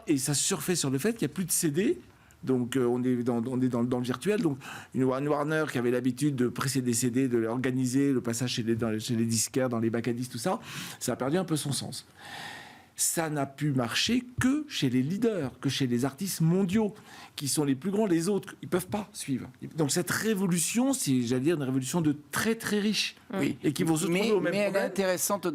et ça surfait sur le fait qu'il n'y a plus de CD. Donc on est dans le virtuel. Donc une Warner qui avait l'habitude de presser des CD, de organiser le passage chez les disquaires, dans les bacs à disques, tout ça, ça a perdu un peu son sens. ça n'a pu marcher que chez les leaders, que chez les artistes mondiaux, qui sont les plus grands. Les autres, ils ne peuvent pas suivre. Donc cette révolution, c'est, j'allais dire, une révolution de très très riches, Oui. et qui vont se trouver au même mais elle est problème. intéressante,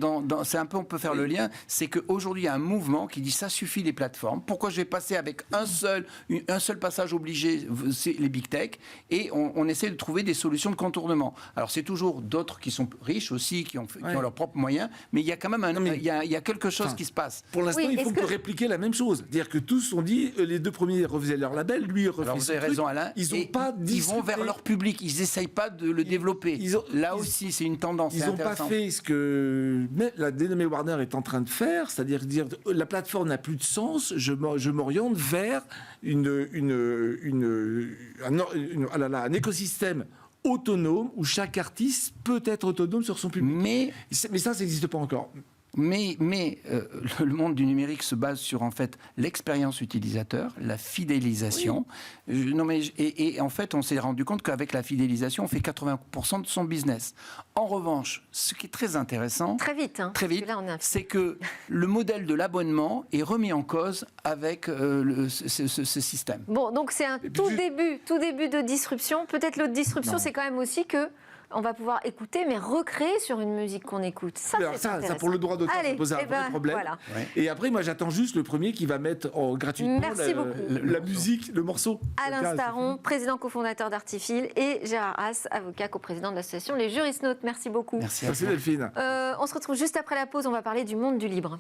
c'est un peu, on peut faire le lien, c'est qu'aujourd'hui il y a un mouvement qui dit ça suffit les plateformes, pourquoi je vais passer avec un seul passage obligé, c'est les big tech, et on essaie de trouver des solutions de contournement. Alors c'est toujours d'autres qui sont riches aussi, qui ont leurs propres moyens, mais il y a quand même il y a quelque chose qui se passe. Pour l'instant, Oui, ils font est-ce que que- répliquer la même chose. C'est-à-dire que tous ont dit, les deux premiers refaisaient leur label, lui il refait Alors vous son avez truc. raison Alain, Ils et ont pas ils vont vers discuté. leur public, ils n'essayent pas de le développer. Là aussi c'est une tendance. Ils n'ont pas fait ce que la dénommée Warner est en train de faire, c'est-à-dire dire la plateforme n'a plus de sens, je m'oriente vers un écosystème autonome où chaque artiste peut être autonome sur son public. Mais ça n'existe pas encore. Mais le monde du numérique se base sur en fait l'expérience utilisateur, la fidélisation. Et en fait, on s'est rendu compte qu'avec la fidélisation, on fait 80% de son business. En revanche, ce qui est très intéressant, Très vite, hein, parce que là, on est c'est que le modèle de l'abonnement est remis en cause avec ce système. Bon, donc c'est un puis tout début de disruption. Peut-être l'autre disruption, Non. c'est quand même aussi que on va pouvoir écouter, mais recréer sur une musique qu'on écoute. Ça, Alors c'est ça intéressant. pour le droit d'auteur, ça Allez, pose un eh vrai ben, problème. voilà. Ouais. Et après, moi, j'attends juste le premier qui va mettre gratuitement Merci beaucoup. la musique, le morceau. Alain Staron, président cofondateur d'Artifil, et Gérard Haas, avocat coprésident de l'association Les Jurisnautes. Merci beaucoup. Merci à Merci toi. Delphine. On se retrouve juste après la pause. On va parler du monde du libre.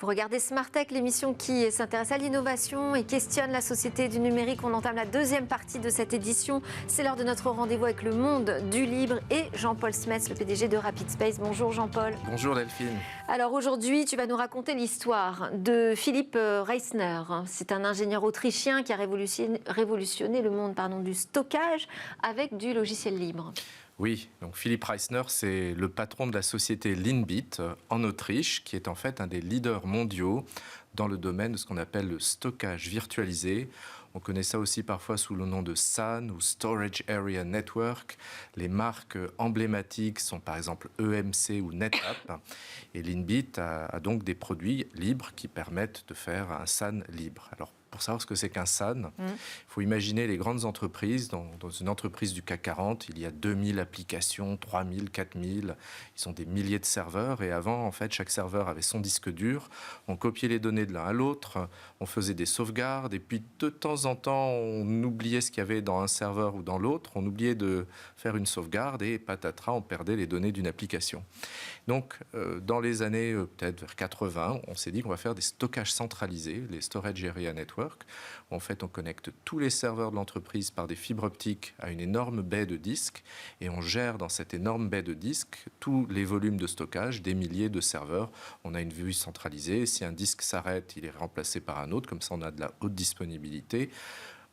Vous regardez Smart Tech, l'émission qui s'intéresse à l'innovation et questionne la société du numérique. On entame la deuxième partie de cette édition. C'est l'heure de notre rendez-vous avec le monde du libre et Jean-Paul Smets, le PDG de Rapid Space. Bonjour Jean-Paul. Bonjour Delphine. Alors aujourd'hui, tu vas nous raconter l'histoire de Philipp Reisner. C'est un ingénieur autrichien qui a révolutionné le monde du stockage avec du logiciel libre. Oui, donc Philipp Reisner, c'est le patron de la société Linbit en Autriche, qui est en fait un des leaders mondiaux dans le domaine de ce qu'on appelle le stockage virtualisé. On connaît ça aussi parfois sous le nom de SAN ou Storage Area Network. Les marques emblématiques sont par exemple EMC ou NetApp. Et Linbit a donc des produits libres qui permettent de faire un SAN libre. Alors, pour savoir ce que c'est qu'un SAN, il faut imaginer les grandes entreprises. Dans une entreprise du CAC 40, il y a 2000 applications, 3000, 4000. Ils ont des milliers de serveurs. Et avant, en fait, chaque serveur avait son disque dur. On copiait les données de l'un à l'autre. On faisait des sauvegardes. Et puis, de temps en temps, on oubliait ce qu'il y avait dans un serveur ou dans l'autre. On oubliait de faire une sauvegarde. Et patatras, on perdait les données d'une application. Donc, dans les années peut-être vers 80, on s'est dit qu'on va faire des stockages centralisés, les Storage Area Network. En fait, on connecte tous les serveurs de l'entreprise par des fibres optiques à une énorme baie de disques et on gère dans cette énorme baie de disques tous les volumes de stockage, des milliers de serveurs. On a une vue centralisée. Si un disque s'arrête, il est remplacé par un autre. Comme ça, on a de la haute disponibilité.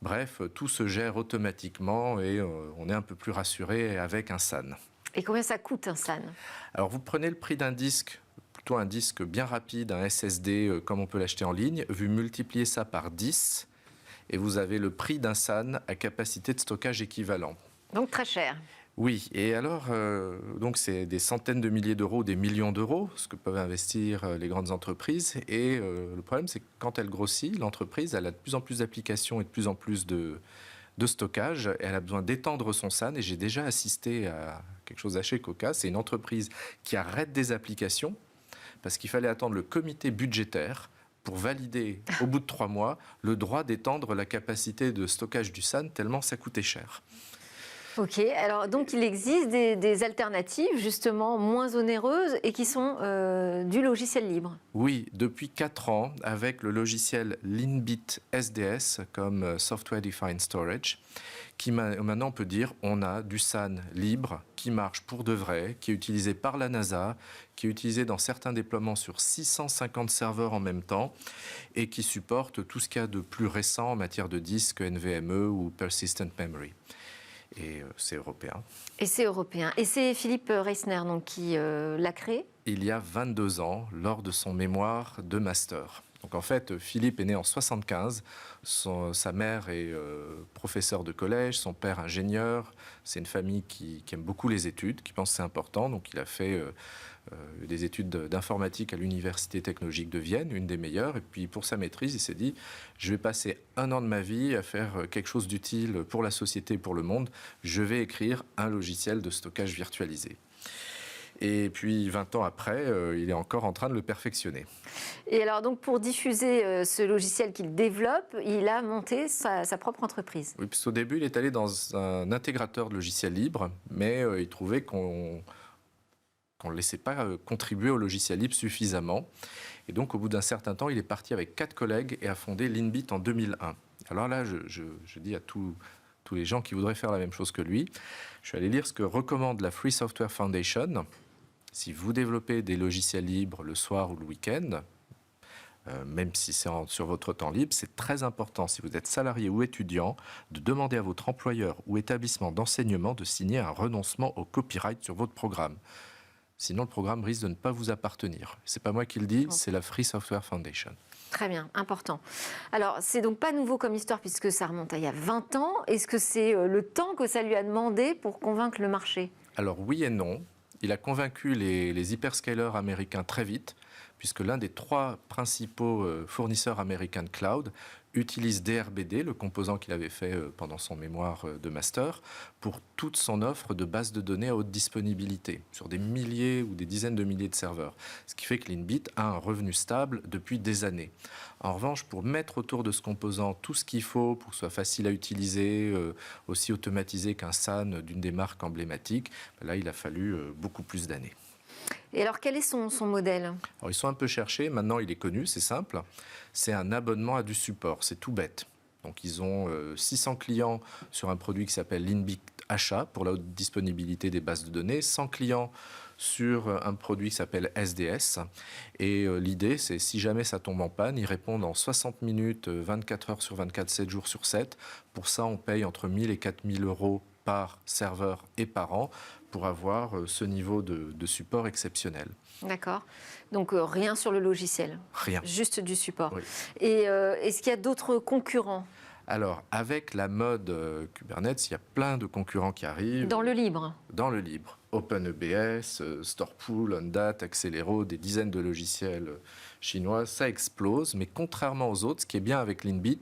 Bref, tout se gère automatiquement et on est un peu plus rassuré avec un SAN. Et combien ça coûte un SAN? Alors, vous prenez le prix d'un disque, plutôt un disque bien rapide, un SSD comme on peut l'acheter en ligne, vous multipliez ça par 10 et vous avez le prix d'un SAN à capacité de stockage équivalent. Donc très cher. Oui, et alors, donc c'est des centaines de milliers d'euros, des millions d'euros, ce que peuvent investir les grandes entreprises. Et le problème, c'est que quand elle grossit, l'entreprise, elle a de plus en plus d'applications et de plus en plus de stockage. Et elle a besoin d'étendre son SAN. Et j'ai déjà assisté à quelque chose d'assez cocasse. C'est une entreprise qui arrête des applications parce qu'il fallait attendre le comité budgétaire pour valider, au bout de 3 mois, le droit d'étendre la capacité de stockage du SAN, tellement ça coûtait cher. Ok, alors donc il existe des alternatives justement moins onéreuses et qui sont du logiciel libre. Oui, depuis 4 ans, avec le logiciel Linbit SDS comme Software Defined Storage, qui maintenant on peut dire on a du SAN libre qui marche pour de vrai, qui est utilisé par la NASA, qui est utilisé dans certains déploiements sur 650 serveurs en même temps et qui supporte tout ce qu'il y a de plus récent en matière de disques NVMe ou Persistent Memory. Et c'est européen. Et c'est européen. Et c'est Philipp Reisner donc, qui l'a créé. Il y a 22 ans, lors de son mémoire de master. Donc en fait, Philippe est né en 75, sa mère est professeure de collège, son père ingénieur, c'est une famille qui aime beaucoup les études, qui pense que c'est important, donc il a fait des études d'informatique à l'Université technologique de Vienne, une des meilleures, et puis pour sa maîtrise, il s'est dit, je vais passer 1 an de ma vie à faire quelque chose d'utile pour la société et pour le monde, je vais écrire un logiciel de stockage virtualisé. Et puis 20 ans après, il est encore en train de le perfectionner. Et alors donc pour diffuser ce logiciel qu'il développe, il a monté sa propre entreprise. Oui, parce qu'au début, il est allé dans un intégrateur de logiciels libres, mais il trouvait qu'on ne laissait pas contribuer au logiciel libre suffisamment. Et donc au bout d'un certain temps, il est parti avec 4 collègues et a fondé Linbit en 2001. Alors là, je dis à tous les gens qui voudraient faire la même chose que lui, je suis allé lire ce que recommande la Free Software Foundation. Si vous développez des logiciels libres le soir ou le week-end, même si c'est sur votre temps libre, c'est très important, si vous êtes salarié ou étudiant, de demander à votre employeur ou établissement d'enseignement de signer un renoncement au copyright sur votre programme. Sinon, le programme risque de ne pas vous appartenir. C'est pas moi qui le dis, c'est la Free Software Foundation. Très bien, important. Alors, c'est donc pas nouveau comme histoire puisque ça remonte à il y a 20 ans. Est-ce que c'est le temps que ça lui a demandé pour convaincre le marché? Alors oui et non. Il a convaincu les hyperscalers américains très vite, puisque l'un des 3 principaux fournisseurs américains de cloud utilise DRBD, le composant qu'il avait fait pendant son mémoire de master, pour toute son offre de bases de données à haute disponibilité, sur des milliers ou des dizaines de milliers de serveurs. Ce qui fait que Linbit a un revenu stable depuis des années. En revanche, pour mettre autour de ce composant tout ce qu'il faut pour que ce soit facile à utiliser, aussi automatisé qu'un SAN d'une des marques emblématiques, là, il a fallu beaucoup plus d'années. Et alors, quel est son modèle? Alors, ils sont un peu cherchés. Maintenant, il est connu, c'est simple. C'est un abonnement à du support. C'est tout bête. Donc, ils ont 600 clients sur un produit qui s'appelle Linbit Achat pour la haute disponibilité des bases de données, 100 clients sur un produit qui s'appelle SDS. Et l'idée, c'est si jamais ça tombe en panne, ils répondent en 60 minutes, 24 heures sur 24, 7 jours sur 7. Pour ça, on paye entre 1 000 et 4 000 euros par serveur et par an pour avoir ce niveau de support exceptionnel. D'accord. Donc rien sur le logiciel. Rien. Juste du support. Oui. Et est-ce qu'il y a d'autres concurrents? Alors, avec la mode Kubernetes, il y a plein de concurrents qui arrivent. Dans le libre? Dans le libre. OpenEBS, Storepool, Ondat, Accelero, des dizaines de logiciels chinois, ça explose. Mais contrairement aux autres, ce qui est bien avec Linbit,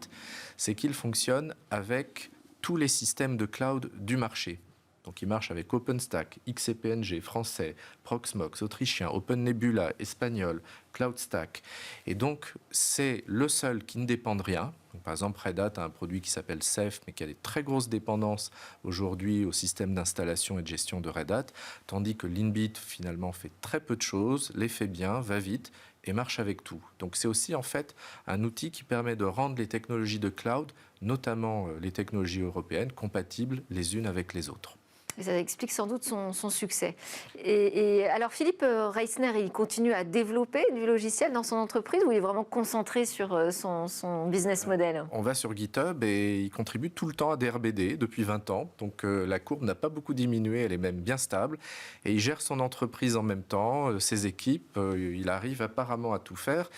c'est qu'il fonctionne avec tous les systèmes de cloud du marché. Donc, il marche avec OpenStack, XCPNG, français, Proxmox, autrichien, OpenNebula, espagnol, CloudStack. Et donc, c'est le seul qui ne dépend de rien. Donc, par exemple, Red Hat a un produit qui s'appelle Ceph, mais qui a des très grosses dépendances aujourd'hui au système d'installation et de gestion de Red Hat, tandis que Linbit, finalement, fait très peu de choses, les fait bien, va vite et marche avec tout. Donc, c'est aussi, en fait, un outil qui permet de rendre les technologies de cloud, notamment les technologies européennes, compatibles les unes avec les autres. Et ça explique sans doute son succès. Et alors Philippe Reisner, il continue à développer du logiciel dans son entreprise ou il est vraiment concentré sur son business model? On va sur GitHub et il contribue tout le temps à DRBD depuis 20 ans. Donc la courbe n'a pas beaucoup diminué, elle est même bien stable. Et il gère son entreprise en même temps, ses équipes, il arrive apparemment à tout faire.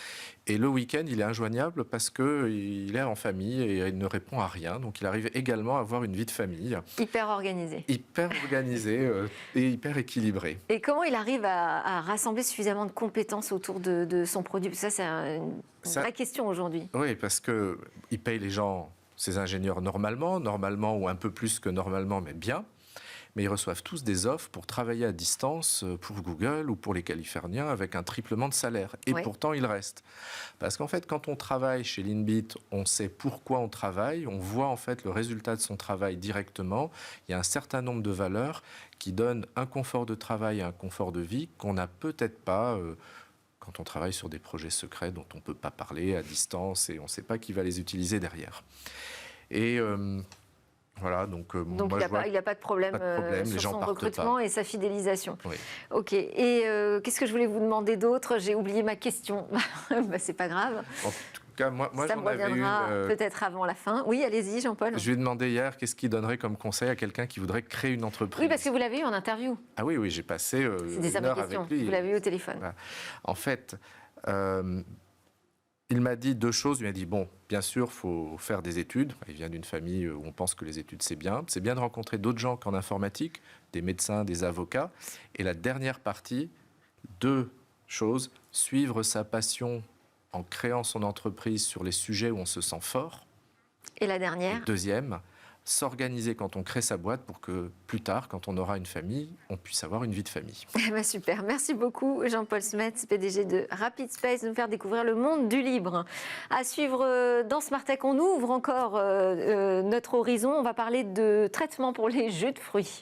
Et le week-end, il est injoignable parce qu'il est en famille et il ne répond à rien. Donc il arrive également à avoir une vie de famille. Hyper organisé. Hyper organisé et hyper équilibré. Et comment il arrive à rassembler suffisamment de compétences autour de son produit? Ça, c'est une vraie question aujourd'hui. Oui, parce qu'il paye les gens, ses ingénieurs, normalement ou un peu plus que normalement, mais bien. Mais ils reçoivent tous des offres pour travailler à distance pour Google ou pour les Californiens avec un triplement de salaire. Et pourtant, ils restent. Parce qu'en fait, quand on travaille chez Linbit, on sait pourquoi on travaille, on voit en fait le résultat de son travail directement. Il y a un certain nombre de valeurs qui donnent un confort de travail et un confort de vie qu'on n'a peut-être pas quand on travaille sur des projets secrets dont on ne peut pas parler à distance et on ne sait pas qui va les utiliser derrière. Et voilà, donc moi, il n'y a pas de problème, sur son recrutement et sa fidélisation. Oui. Ok. Et qu'est-ce que je voulais vous demander d'autre? J'ai oublié ma question. C'est pas grave. En tout cas, moi ça j'en me avais reviendra une. Peut-être avant la fin. Oui, allez-y, Jean-Paul. Je lui ai demandé hier qu'est-ce qu'il donnerait comme conseil à quelqu'un qui voudrait créer une entreprise. Oui, parce que vous l'avez eu en interview. Ah oui, j'ai passé C'est des une heure avec lui. Vous l'avez eu au téléphone. Voilà. En fait, il m'a dit 2 choses. Il m'a dit, bon, bien sûr, il faut faire des études. Il vient d'une famille où on pense que les études, c'est bien. C'est bien de rencontrer d'autres gens qu'en informatique, des médecins, des avocats. Et la dernière partie, 2 choses. Suivre sa passion en créant son entreprise sur les sujets où on se sent fort. Et la dernière ? Et deuxième, s'organiser quand on crée sa boîte pour que plus tard, quand on aura une famille, on puisse avoir une vie de famille. Eh ben super, merci beaucoup Jean-Paul Smets, PDG de Rapid Space, de nous faire découvrir le monde du libre. À suivre dans Smart Tech, on ouvre encore notre horizon. On va parler de traitement pour les jus de fruits.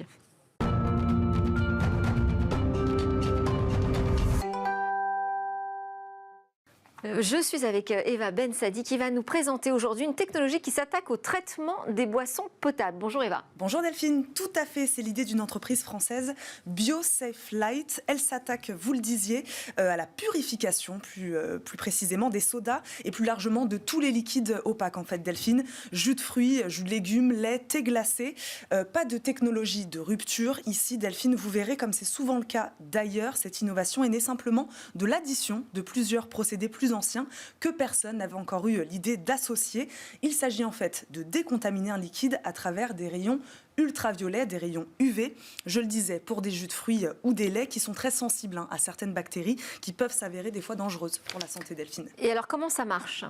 Je suis avec Eva Bensadi qui va nous présenter aujourd'hui une technologie qui s'attaque au traitement des boissons potables. Bonjour Eva. Bonjour Delphine, tout à fait, c'est l'idée d'une entreprise française, BioSafeLight. Elle s'attaque, vous le disiez, à la purification, plus précisément des sodas et plus largement de tous les liquides opaques en fait Delphine. Jus de fruits, jus de légumes, lait, thé glacé. Pas de technologie de rupture. Ici Delphine, vous verrez comme c'est souvent le cas d'ailleurs, cette innovation est née simplement de l'addition de plusieurs procédés plus anciens que personne n'avait encore eu l'idée d'associer. Il s'agit en fait de décontaminer un liquide à travers des rayons ultraviolets, des rayons UV. Je le disais, pour des jus de fruits ou des laits qui sont très sensibles à certaines bactéries qui peuvent s'avérer des fois dangereuses pour la santé Delphine. Et alors comment ça marche ?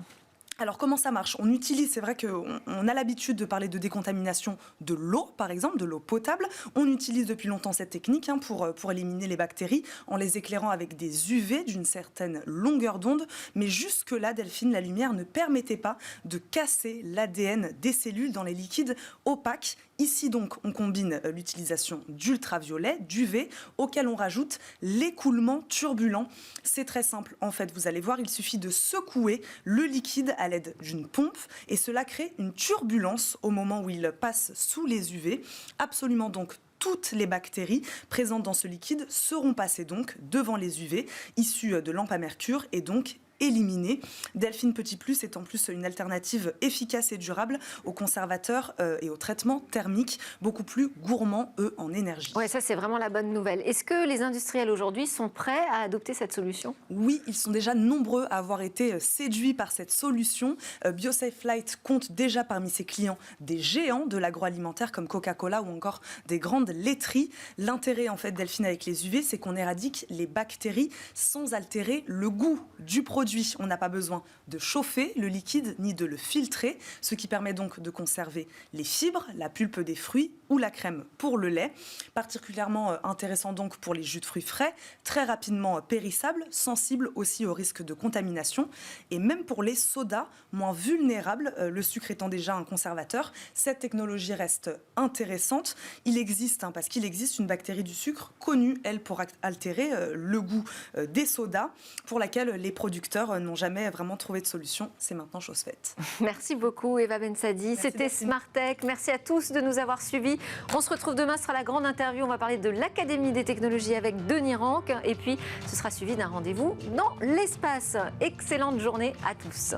Alors comment ça marche ? On utilise, c'est vrai qu'on a l'habitude de parler de décontamination de l'eau, par exemple, de l'eau potable. On utilise depuis longtemps cette technique pour éliminer les bactéries en les éclairant avec des UV d'une certaine longueur d'onde. Mais jusque-là, Delphine, la lumière ne permettait pas de casser l'ADN des cellules dans les liquides opaques. Ici donc, on combine l'utilisation d'ultraviolet, d'UV, auquel on rajoute l'écoulement turbulent. C'est très simple, en fait, vous allez voir, il suffit de secouer le liquide à l'aide d'une pompe et cela crée une turbulence au moment où il passe sous les UV. Absolument donc toutes les bactéries présentes dans ce liquide seront passées donc devant les UV issus de lampes à mercure et donc éliminée. Delphine Petit Plus est en plus une alternative efficace et durable aux conservateurs et aux traitements thermiques, beaucoup plus gourmands, eux, en énergie. Ouais, ça c'est vraiment la bonne nouvelle. Est-ce que les industriels aujourd'hui sont prêts à adopter cette solution ? Oui, ils sont déjà nombreux à avoir été séduits par cette solution. BioSafeLight compte déjà parmi ses clients des géants de l'agroalimentaire comme Coca-Cola ou encore des grandes laiteries. L'intérêt en fait, Delphine, avec les UV, c'est qu'on éradique les bactéries sans altérer le goût du produit. On n'a pas besoin de chauffer le liquide ni de le filtrer, ce qui permet donc de conserver les fibres, la pulpe des fruits ou la crème pour le lait. Particulièrement intéressant donc pour les jus de fruits frais, très rapidement périssables, sensibles aussi au risque de contamination. Et même pour les sodas, moins vulnérables, le sucre étant déjà un conservateur, cette technologie reste intéressante. Il existe, parce qu'il existe une bactérie du sucre connue, elle, pour altérer le goût des sodas, pour laquelle les producteurs n'ont jamais vraiment trouvé de solution. C'est maintenant chose faite. Merci beaucoup Eva Bensadi. C'était Smart Tech. Merci à tous de nous avoir suivis. On se retrouve demain, ce sera la grande interview. On va parler de l'Académie des technologies avec Denis Rank. Et puis, ce sera suivi d'un rendez-vous dans l'espace. Excellente journée à tous.